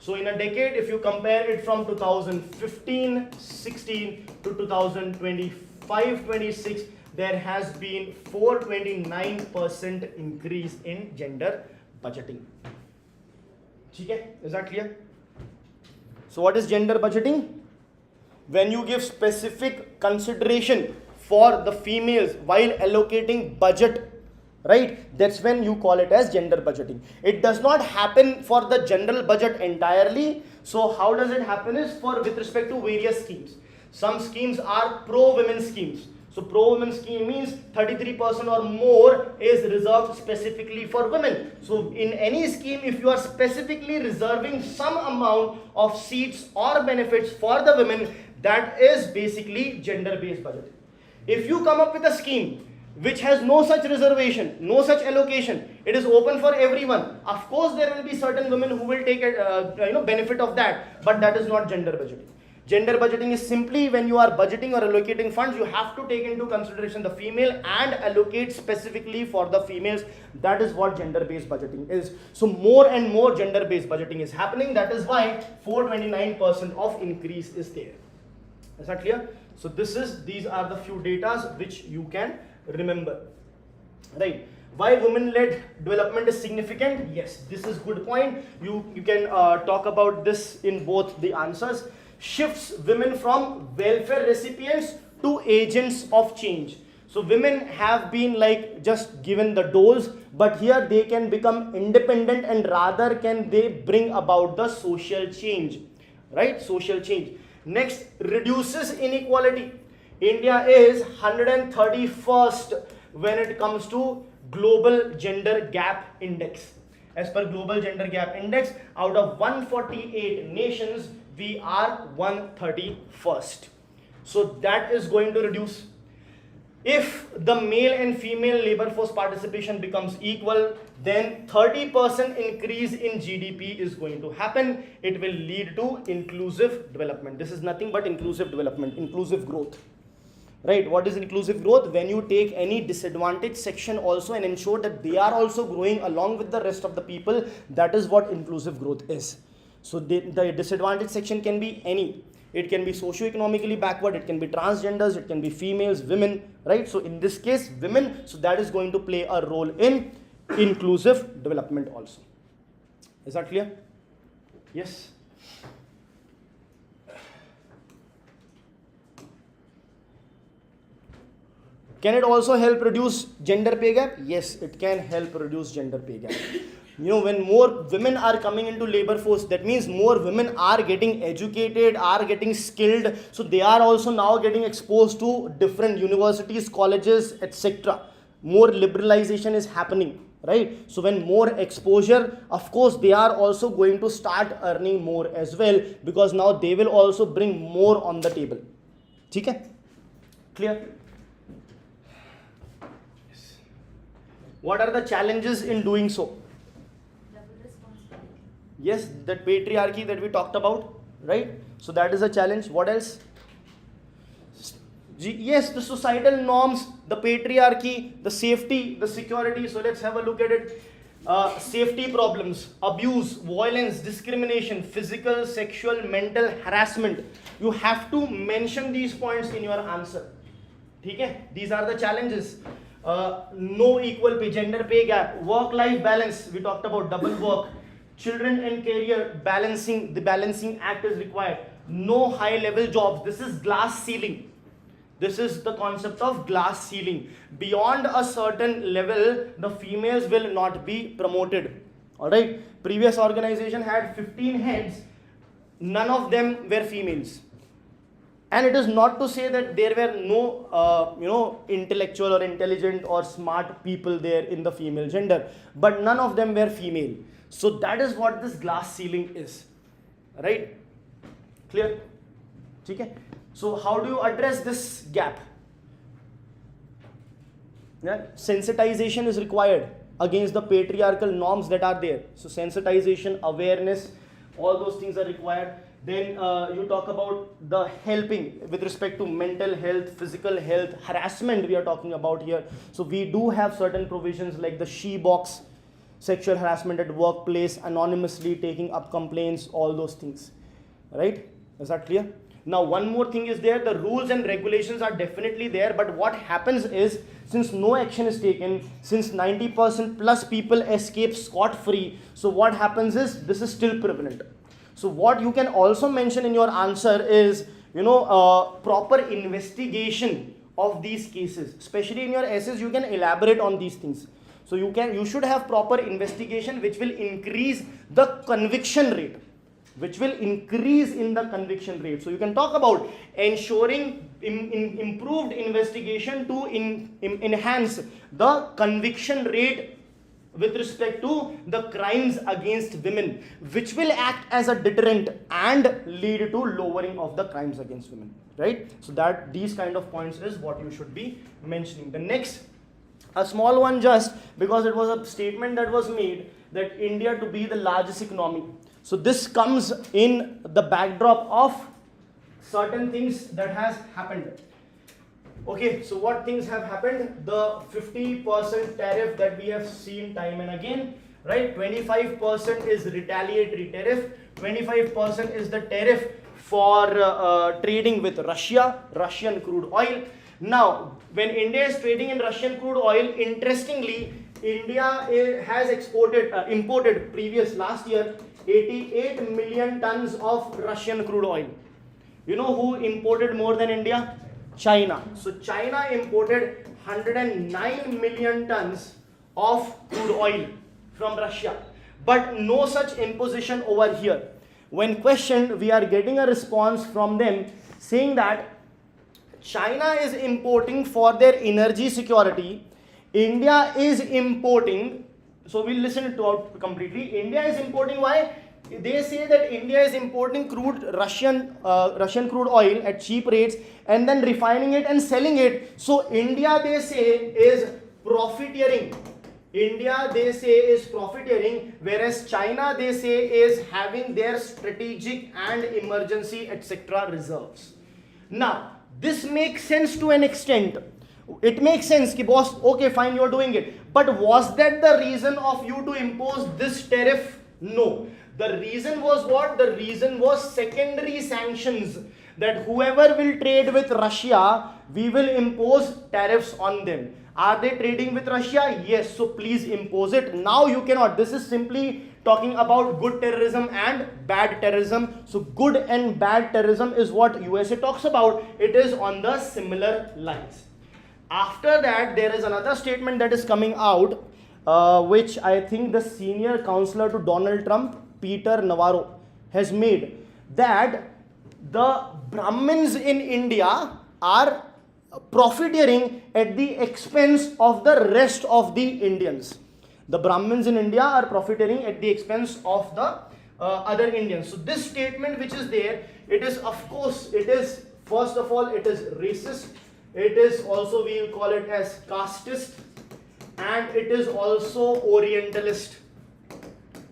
So in a decade, if you compare it from 2015-16 to 2025-26, there has been 429% increase in gender budgeting. Okay? Is that clear? So what is gender budgeting? When you give specific consideration for the females while allocating budget, right? That's when you call it as gender budgeting. It does not happen for the general budget entirely. So how does it happen is with respect to various schemes. Some schemes are pro-women schemes. So pro-women scheme means 33% or more is reserved specifically for women. So in any scheme, if you are specifically reserving some amount of seats or benefits for the women, that is basically gender-based budget. If you come up with a scheme which has no such reservation, no such allocation, it is open for everyone. Of course, there will be certain women who will take benefit of that, but that is not gender budgeting. Gender budgeting is simply when you are budgeting or allocating funds, you have to take into consideration the female and allocate specifically for the females. That is what gender-based budgeting is. So more and more gender-based budgeting is happening. That is why 429% of increase is there. Is that clear? So these are the few datas which you can remember, right? Why women-led development is significant? Yes, this is good point. You can talk about this in both the answers. Shifts women from welfare recipients to agents of change. So women have been like just given the dose, but here they can become independent and rather can they bring about the social change, right? Social change. Next, reduces inequality. India is 131st when it comes to global gender gap index. As per global gender gap index, out of 148 nations, we are 131st. So that is going to reduce. If the male and female labor force participation becomes equal, then 30% increase in GDP is going to happen. It will lead to inclusive development. This is nothing but inclusive development, inclusive growth. Right? What is inclusive growth? When you take any disadvantaged section also and ensure that they are also growing along with the rest of the people, that is what inclusive growth is. So the disadvantaged section can be any. It can be socio-economically backward, it can be transgenders, it can be females, women, right? So in this case, women, so that is going to play a role in inclusive development also. Is that clear? Yes. Can it also help reduce gender pay gap? Yes, it can help reduce gender pay gap. You know, when more women are coming into labor force, that means more women are getting educated, are getting skilled. So they are also now getting exposed to different universities, colleges, etc. More liberalization is happening, right? So when more exposure, of course, they are also going to start earning more as well, because now they will also bring more on the table. Okay? Clear? Yes. What are the challenges in doing so? Yes, that patriarchy that we talked about, right? So that is a challenge. What else? Yes, the societal norms, the patriarchy, the safety, the security. So let's have a look at it. Safety problems, abuse, violence, discrimination, physical, sexual, mental harassment. You have to mention these points in your answer. Okay? These are the challenges. No equal pay, gender pay gap, work-life balance. We talked about double work. Children and career balancing. The balancing act is required. No high-level jobs. This is glass ceiling. This is the concept of glass ceiling. Beyond a certain level, the females will not be promoted. Alright? Previous organization had 15 heads. None of them were females. And it is not to say that there were no, intellectual or intelligent or smart people there in the female gender. But none of them were female. So that is what this glass ceiling is. Right? Clear? Okay? So how do you address this gap? Yeah, sensitization is required against the patriarchal norms that are there. So sensitization, awareness, all those things are required. Then you talk about the helping with respect to mental health, physical health, harassment we are talking about here. So we do have certain provisions like the she box, sexual harassment at workplace, anonymously taking up complaints, all those things. Right? Is that clear? Now one more thing is there, the rules and regulations are definitely there, but what happens is, since no action is taken, since 90% plus people escape scot-free, so what happens is, this is still prevalent. So what you can also mention in your answer is, proper investigation of these cases. Especially in your essays, you can elaborate on these things. So you should have proper investigation which will increase the conviction rate. Which will increase in the conviction rate. So you can talk about ensuring improved investigation to enhance the conviction rate with respect to the crimes against women, which will act as a deterrent and lead to lowering of the crimes against women. Right? So that these kind of points is what you should be mentioning. The next, a small one just because it was a statement that was made that India to be the largest economy. So this comes in the backdrop of certain things that has happened. Okay, so what things have happened? The 50% tariff that we have seen time and again, right? 25% is retaliatory tariff, 25% is the tariff for trading with Russia, Russian crude oil. Now, when India is trading in Russian crude oil, interestingly, India has imported last year 88 million tons of Russian crude oil. You know who imported more than India? China. So China imported 109 million tons of crude oil from Russia. But no such imposition over here. When questioned, we are getting a response from them saying that China is importing for their energy security. India is importing, so we'll listen it out completely. India is importing, why? They say that India is importing Russian crude oil at cheap rates and then refining it and selling it. So India, they say, is profiteering. India, they say, is profiteering, whereas China, they say, is having their strategic and emergency etc. reserves. Now, this makes sense to an extent. It makes sense, ki boss, okay, fine, you're doing it. But was that the reason of you to impose this tariff? No. The reason was what? The reason was secondary sanctions. That whoever will trade with Russia, we will impose tariffs on them. Are they trading with Russia? Yes. So please impose it. Now you cannot. This is simply talking about good terrorism and bad terrorism. So good and bad terrorism is what USA talks about. It is on the similar lines. After that, there is another statement that is coming out, which I think the senior counselor to Donald Trump, Peter Navarro, has made, that the Brahmins in India are profiteering at the expense of the rest of the Indians. The Brahmins in India are profiteering at the expense of the other Indians. So this statement which is there, it is, of course, it is, first of all, it is racist. It is also, we will call it as casteist, and it is also orientalist,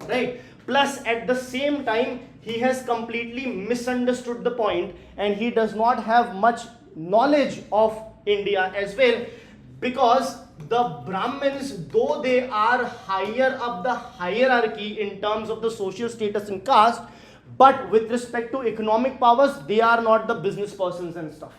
right? Plus, at the same time, he has completely misunderstood the point, and he does not have much knowledge of India as well, because the Brahmins, though they are higher up the hierarchy in terms of the social status and caste, but with respect to economic powers, they are not the business persons and stuff.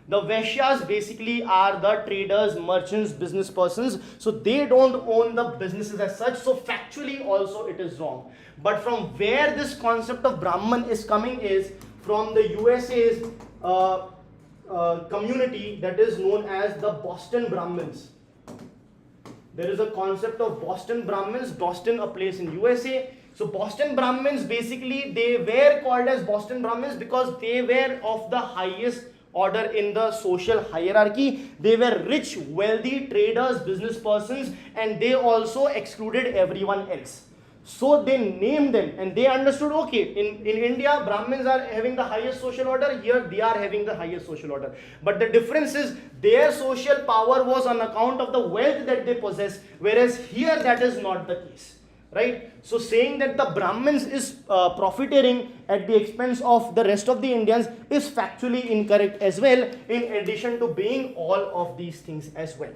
The Vaishyas basically are the traders, merchants, business persons, so they don't own the businesses as such, so factually also it is wrong. But from where this concept of Brahman is coming is from the USA's community that is known as the Boston Brahmins. There is a concept of Boston Brahmins, Boston a place in USA. So Boston Brahmins, basically they were called as Boston Brahmins because they were of the highest order in the social hierarchy. They were rich, wealthy traders, business persons, and they also excluded everyone else. So they named them, and they understood, okay, in India, Brahmins are having the highest social order, here they are having the highest social order. But the difference is, their social power was on account of the wealth that they possess, whereas here that is not the case. Right? So saying that the Brahmins is profiteering at the expense of the rest of the Indians is factually incorrect as well, in addition to being all of these things as well.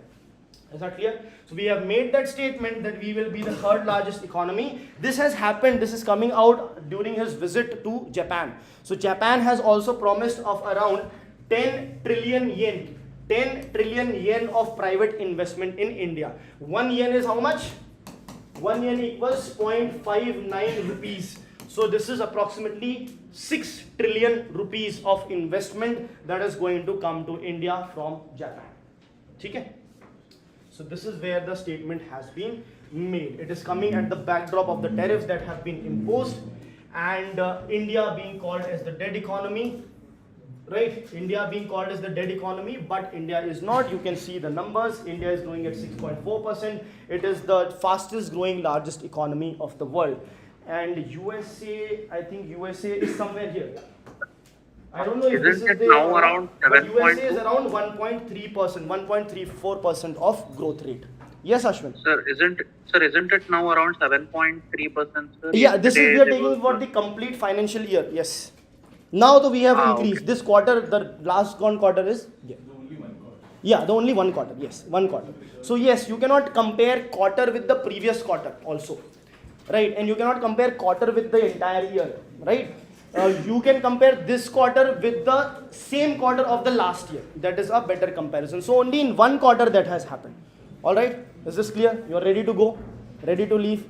Is that clear? So we have made that statement that we will be the third largest economy. This has happened, this is coming out during his visit to Japan. So Japan has also promised of around 10 trillion yen. 10 trillion yen of private investment in India. 1 yen is how much? 1 yen equals 0.59 rupees. So this is approximately 6 trillion rupees of investment that is going to come to India from Japan. Okay? So this is where the statement has been made. It is coming at the backdrop of the tariffs that have been imposed, and India being called as the dead economy. Right? India being called as the dead economy, but India is not. You can see the numbers. India is growing at 6.4%. It is the fastest growing largest economy of the world. And USA, I think USA is somewhere here. I don't know if this is Isn't it the now around but USA is 7.2? around 1.3%, 1.34% of growth rate. Yes, Ashwin. Sir, isn't it now around 7.3%, sir? Yeah, this is we are Yesterday taking there for was the complete financial year. Yes. Now though we have increased. Okay. This quarter, the last gone quarter is yeah, the only one quarter. Yes, one quarter. So yes, you cannot compare quarter with the previous quarter also, right? And you cannot compare quarter with the entire year, right? You can compare this quarter with the same quarter of the last year. That is a better comparison. So only in one quarter that has happened. All right, is this clear? You are ready to go? Ready to leave?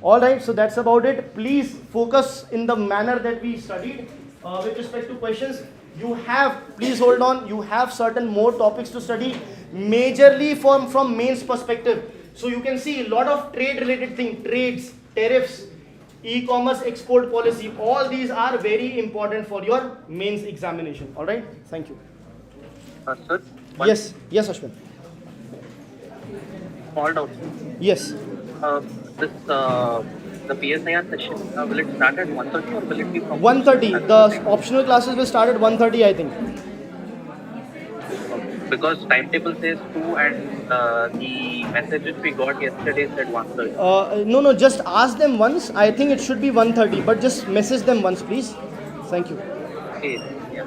All right, so that's about it. Please focus in the manner that we studied. With respect to questions, you have, please hold on, you have certain more topics to study, majorly from mains perspective. So you can see a lot of trade related things, trades, tariffs, e-commerce export policy, all these are very important for your mains examination. All right, thank you. sir, one Yes, Ashwin. small doubt. Yes. This the PSIR session, will it start at 1:30 or will it be from 1:30. The optional classes will start at 1:30, I think. Because timetable says 2 and the messages we got yesterday said 1:30. No, just ask them once. I think it should be 1:30, but just message them once, please. Thank you. Okay, yeah.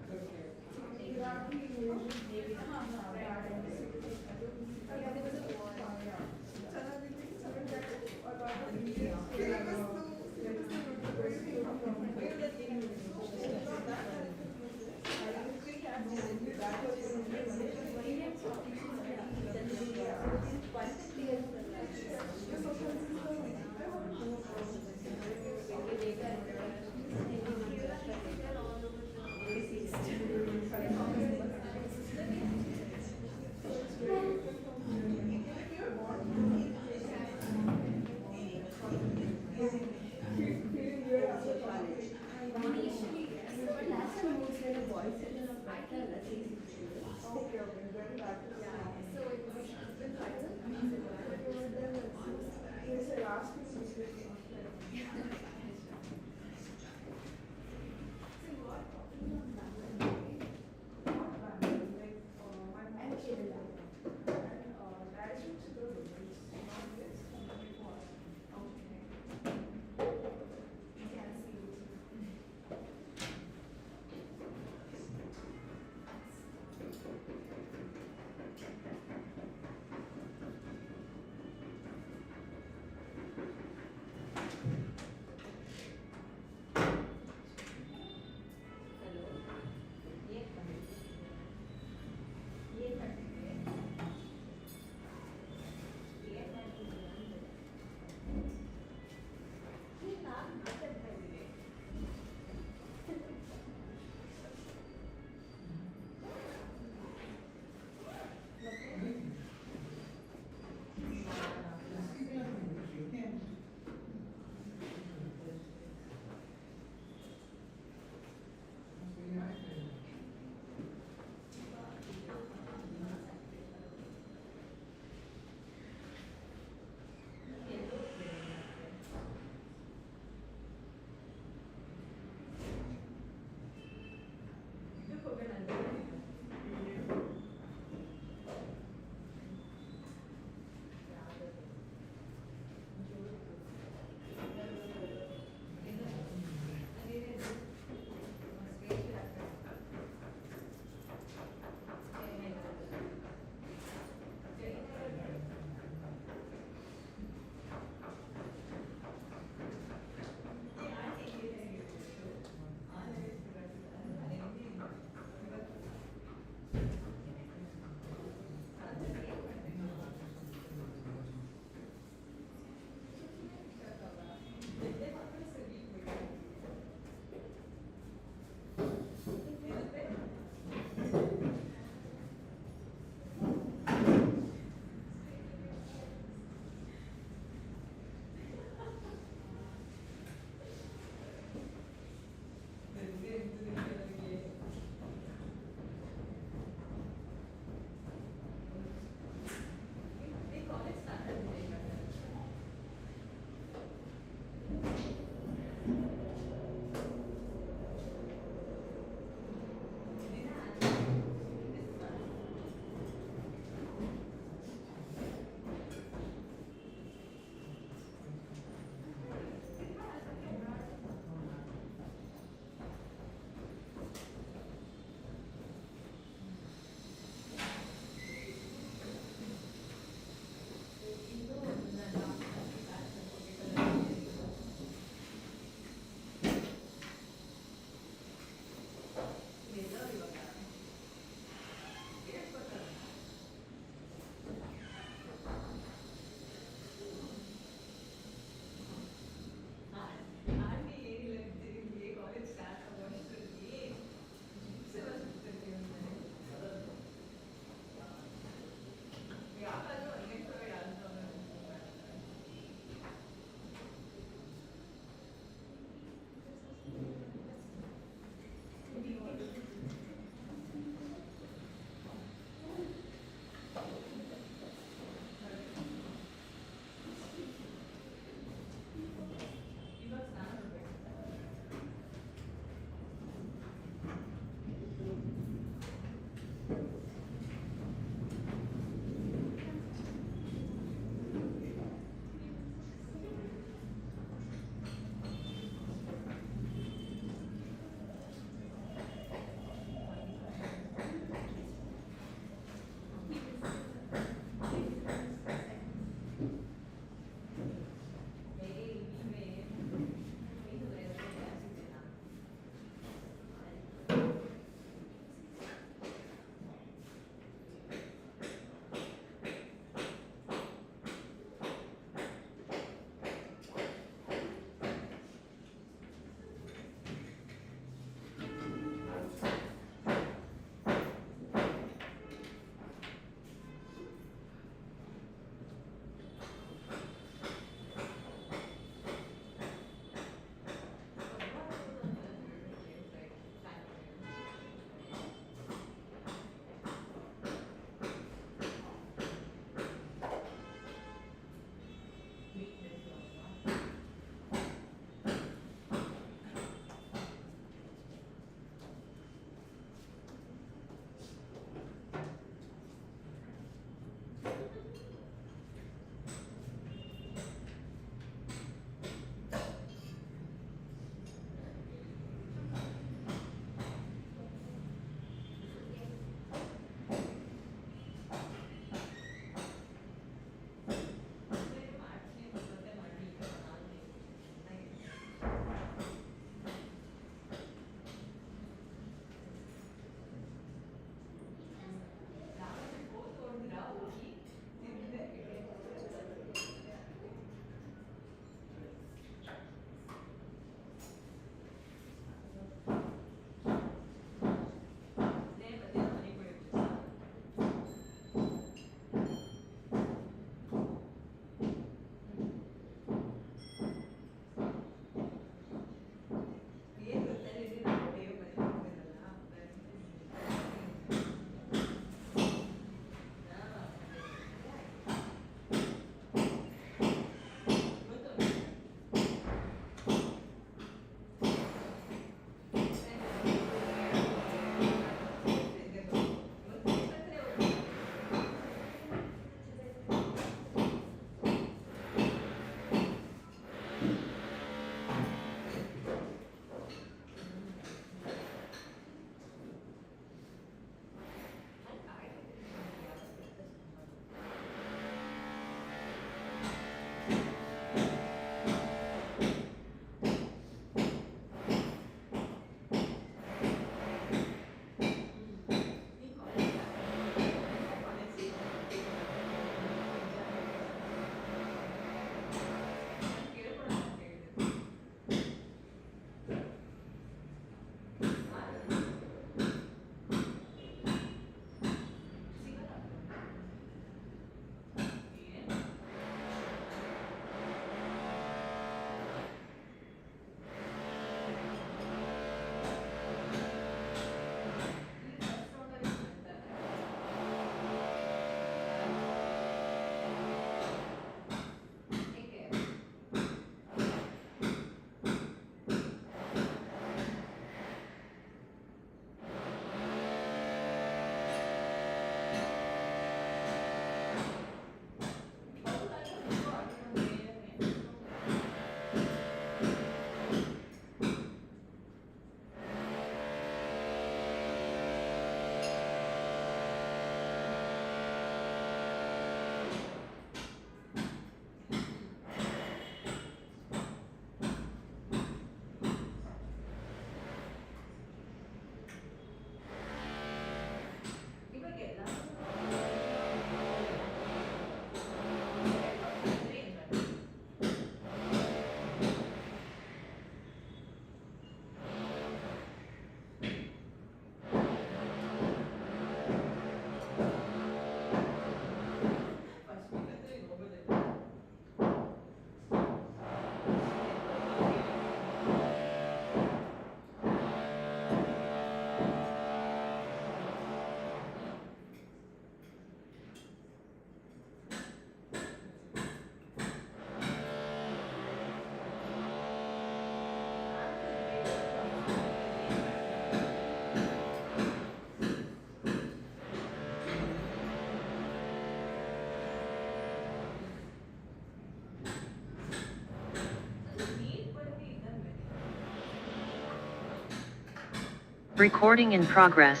Recording in progress.